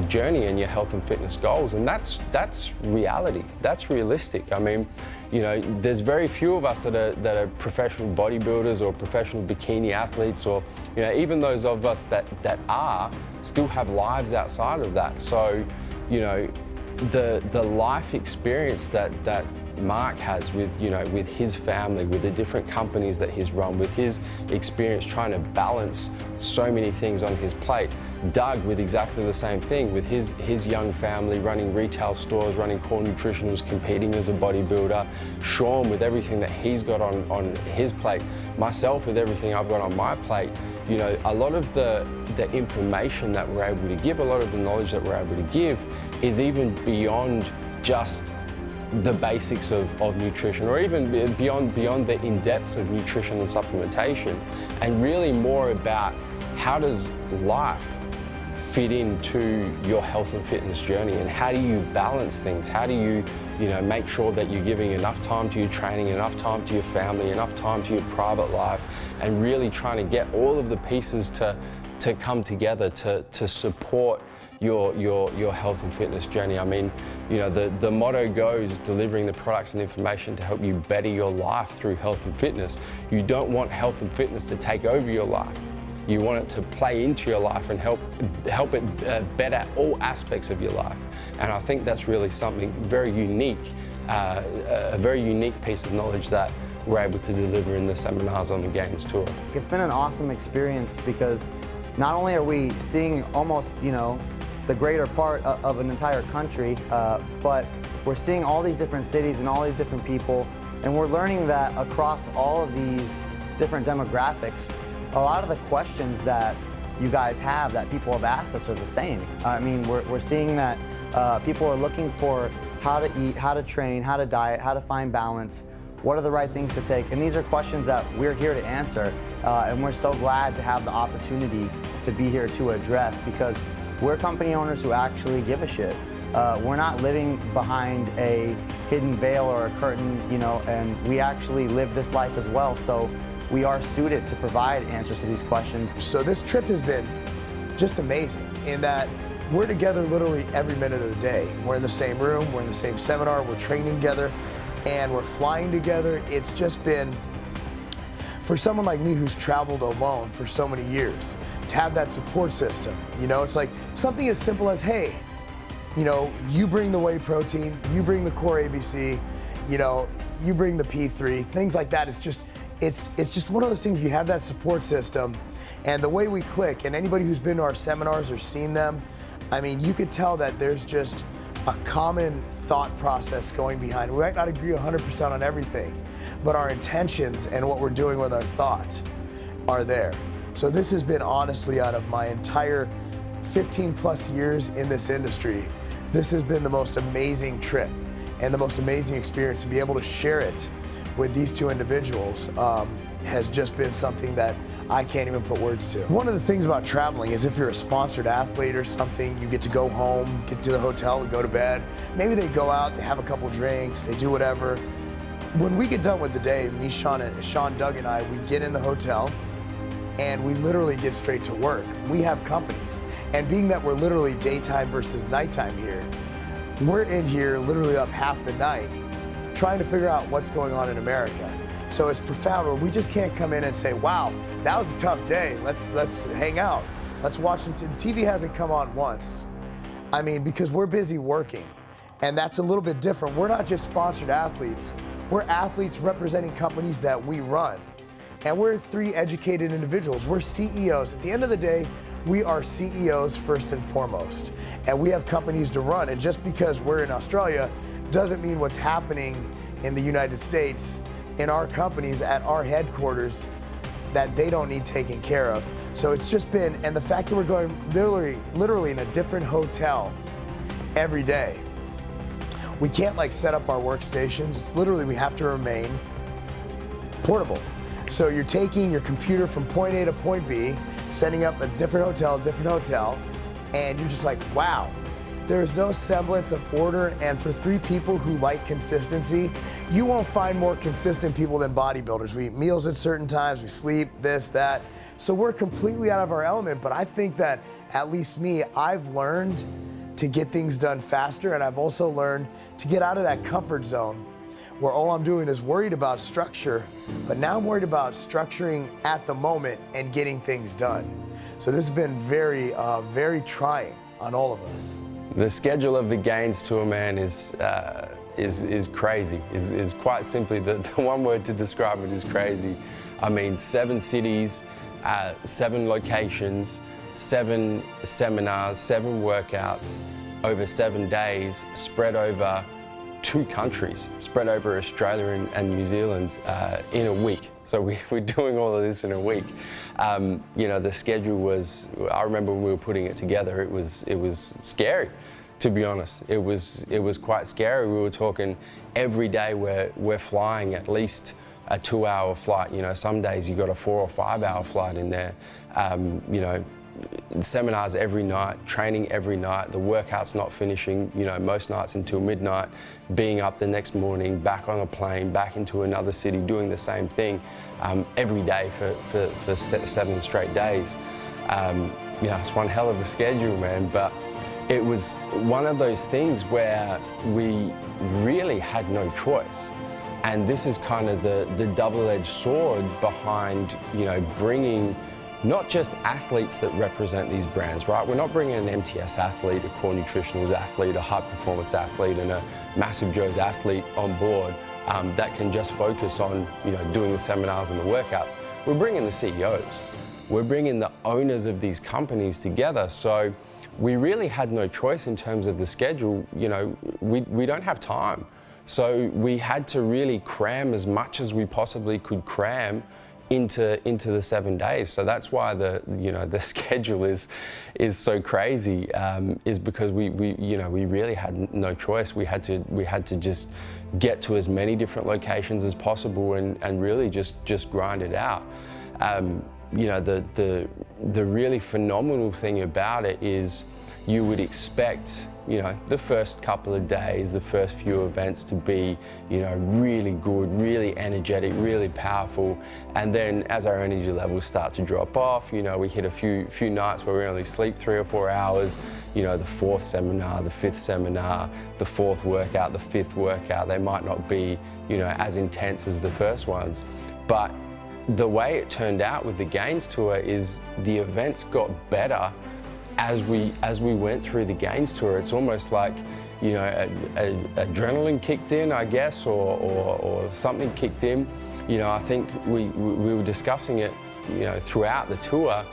journey and your health and fitness goals. And that's reality, that's realistic. I mean, there's very few of us that are professional bodybuilders or professional bikini athletes, or, even those of us that are, still have lives outside of that. So, the life experience that Marc has with his family, with the different companies that he's run, with his experience trying to balance so many things on his plate. Doug with exactly the same thing, with his young family, running retail stores, running Core Nutritionals, competing as a bodybuilder. Sean with everything that he's got on his plate. Myself with everything I've got on my plate. A lot of the information that we're able to give, a lot of the knowledge that we're able to give is even beyond just the basics of nutrition, or even beyond the in-depths of nutrition and supplementation, and really more about how does life fit into your health and fitness journey, and how do you balance things? How do you, make sure that you're giving enough time to your training, enough time to your family, enough time to your private life, and really trying to get all of the pieces to come together to support your health and fitness journey. I mean, the motto goes, delivering the products and information to help you better your life through health and fitness. You don't want health and fitness to take over your life. You want it to play into your life and help it better all aspects of your life. And I think that's really something very unique, a very unique piece of knowledge that we're able to deliver in the seminars on the Gainz tour.
It's been an awesome experience because not only are we seeing almost, the greater part of an entire country, but we're seeing all these different cities and all these different people, and we're learning that across all of these different demographics, a lot of the questions that you guys have, that people have asked us, are the same. I mean, we're seeing that people are looking for how to eat, how to train, how to diet, how to find balance, what are the right things to take, and these are questions that we're here to answer, and we're so glad to have the opportunity to be here to address, because we're company owners who actually give a shit. We're not living behind a hidden veil or a curtain, and we actually live this life as well. So we are suited to provide answers to these questions.
So this trip has been just amazing in that we're together literally every minute of the day. We're in the same room, we're in the same seminar, we're training together, and we're flying together. It's just been, for someone like me who's traveled alone for so many years, to have that support system, it's like something as simple as, hey, you bring the whey protein, you bring the core ABC, you bring the P3, things like that. It's just one of those things, you have that support system, and the way we click, and anybody who's been to our seminars or seen them, I mean, you could tell that there's just a common thought process going behind. We might not agree 100% on everything, but our intentions and what we're doing with our thought are there. So this has been, honestly, out of my entire 15 plus years in this industry, this has been the most amazing trip and the most amazing experience. To be able to share it with these two individuals has just been something that I can't even put words to. One of the things about traveling is if you're a sponsored athlete or something, you get to go home, get to the hotel, and go to bed. Maybe they go out, they have a couple drinks, they do whatever. When we get done with the day, me, Sean, Doug, and I, we get in the hotel and we literally get straight to work. We have companies. And being that we're literally daytime versus nighttime here, we're in here literally up half the night trying to figure out what's going on in America. So it's profound, where we just can't come in and say, wow, that was a tough day, let's hang out. Let's watch them. The TV hasn't come on once. I mean, because we're busy working. And that's a little bit different. We're not just sponsored athletes. We're athletes representing companies that we run. And we're three educated individuals. We're CEOs. At the end of the day, we are CEOs first and foremost. And we have companies to run. And just because we're in Australia doesn't mean what's happening in the United States in our companies at our headquarters that they don't need taken care of. So it's just been, and the fact that we're going literally in a different hotel every day. We can't set up our workstations. It's literally, we have to remain portable. So you're taking your computer from point A to point B, setting up a different hotel, and you're just like, wow. There is no semblance of order, and for three people who like consistency, you won't find more consistent people than bodybuilders. We eat meals at certain times, we sleep, this, that. So we're completely out of our element, but I think that, at least me, I've learned to get things done faster, and I've also learned to get out of that comfort zone where all I'm doing is worried about structure, but now I'm worried about structuring at the moment and getting things done. So this has been very, very trying on all of us.
The schedule of the Gainz tour, man, is crazy. Is quite simply the one word to describe it is crazy. I mean, 7 cities, 7 locations, 7 seminars, 7 workouts over 7 days, spread over 2 countries, spread over Australia and New Zealand in a week. So we're doing all of this in a week. The schedule was, I remember when we were putting it together, it was scary, to be honest. It was quite scary. We were talking every day we're flying at least a 2-hour flight. Some days you got a 4 or 5 hour flight in there. seminars every night, training every night, the workouts not finishing, most nights until midnight, being up the next morning, back on a plane, back into another city, doing the same thing every day for 7 straight days. It's one hell of a schedule, man, but it was one of those things where we really had no choice. And this is kind of the double-edged sword behind, bringing not just athletes that represent these brands, right? We're not bringing an MTS athlete, a Core Nutritionals athlete, a high-performance athlete, and a Massive Joe's athlete on board that can just focus on, doing the seminars and the workouts. We're bringing the CEOs. We're bringing the owners of these companies together. So we really had no choice in terms of the schedule. We don't have time. So we had to really cram as much as we possibly could cram into the 7 days. So that's why the schedule is so crazy, is because we really had no choice. We had to just get to as many different locations as possible and really just grind it out. The really phenomenal thing about it is you would expect, the first couple of days, the first few events to be, really good, really energetic, really powerful. And then as our energy levels start to drop off, we hit a few nights where we only sleep 3 or 4 hours, the 4th seminar, the 5th seminar, the 4th workout, the 5th workout, they might not be, as intense as the first ones. But the way it turned out with the Gainz tour is the events got better as we went through the Gainz tour. It's almost like, adrenaline kicked in, I guess, or something kicked in. I think we were discussing it, throughout the tour.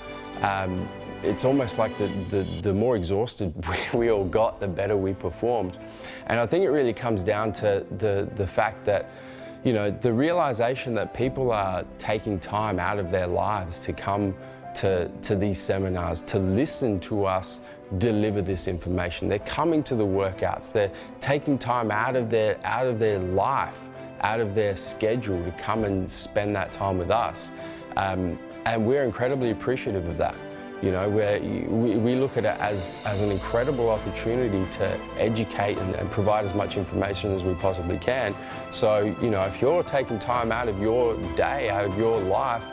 It's almost like the more exhausted we all got, the better we performed. And I think it really comes down to the fact that, the realization that people are taking time out of their lives to come to these seminars, to listen to us deliver this information. They're coming to the workouts. They're taking time out of their life, out of their schedule to come and spend that time with us. And we're incredibly appreciative of that. We look at it as an incredible opportunity to educate and provide as much information as we possibly can. So, if you're taking time out of your day, out of your life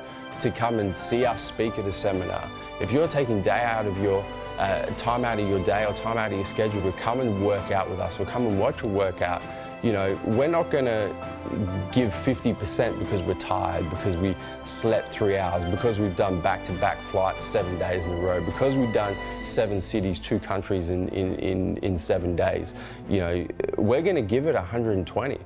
to come and see us speak at a seminar, if you're taking time out of your day or time out of your schedule to come and work out with us or come and watch a workout, we're not going to give 50% because we're tired, because we slept 3 hours, because we've done back-to-back flights 7 days in a row, because we've done 7 cities, 2 countries in 7 days. We're going to give it 120.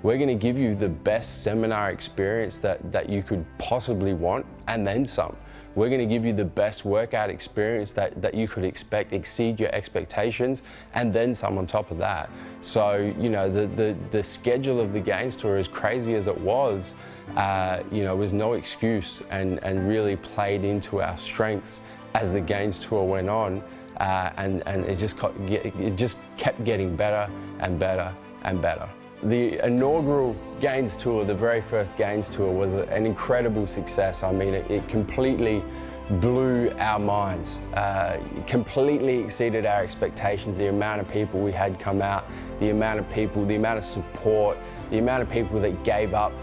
We're going to give you the best seminar experience that you could possibly want, and then some. We're going to give you the best workout experience that you could expect, exceed your expectations, and then some on top of that. So, the schedule of the Gainz tour, as crazy as it was no excuse and really played into our strengths as the Gainz tour went on, and it just kept getting better and better and better. The inaugural Gainz tour, the very first Gainz tour, was an incredible success. I mean, it completely blew our minds, completely exceeded our expectations. The amount of people we had come out, the amount of support, the amount of people that gave up,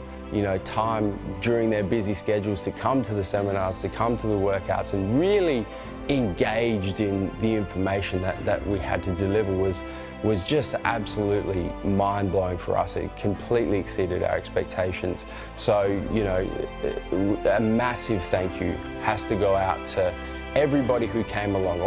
time during their busy schedules to come to the seminars, to come to the workouts, and really engaged in the information that we had to deliver was just absolutely mind-blowing for us. It completely exceeded our expectations. So, a massive thank you has to go out to everybody who came along,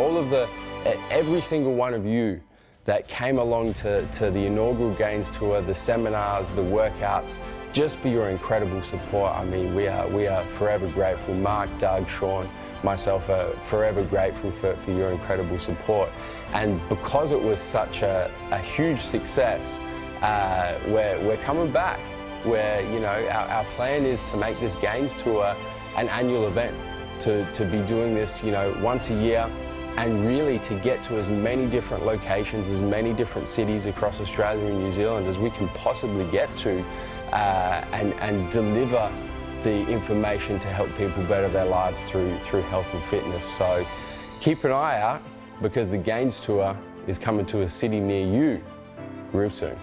every single one of you that came along to the inaugural Gainz tour, the seminars, the workouts, just for your incredible support. I mean, we are forever grateful. Mark, Doug, Sean, myself are forever grateful for your incredible support. And because it was such a huge success, we're coming back. Our plan is to make this Gainz tour an annual event, to be doing this, once a year, and really to get to as many different locations, as many different cities across Australia and New Zealand as we can possibly get to, and deliver the information to help people better their lives through health and fitness. So, Keep an eye out because the Gainz tour is coming to a city near you real soon.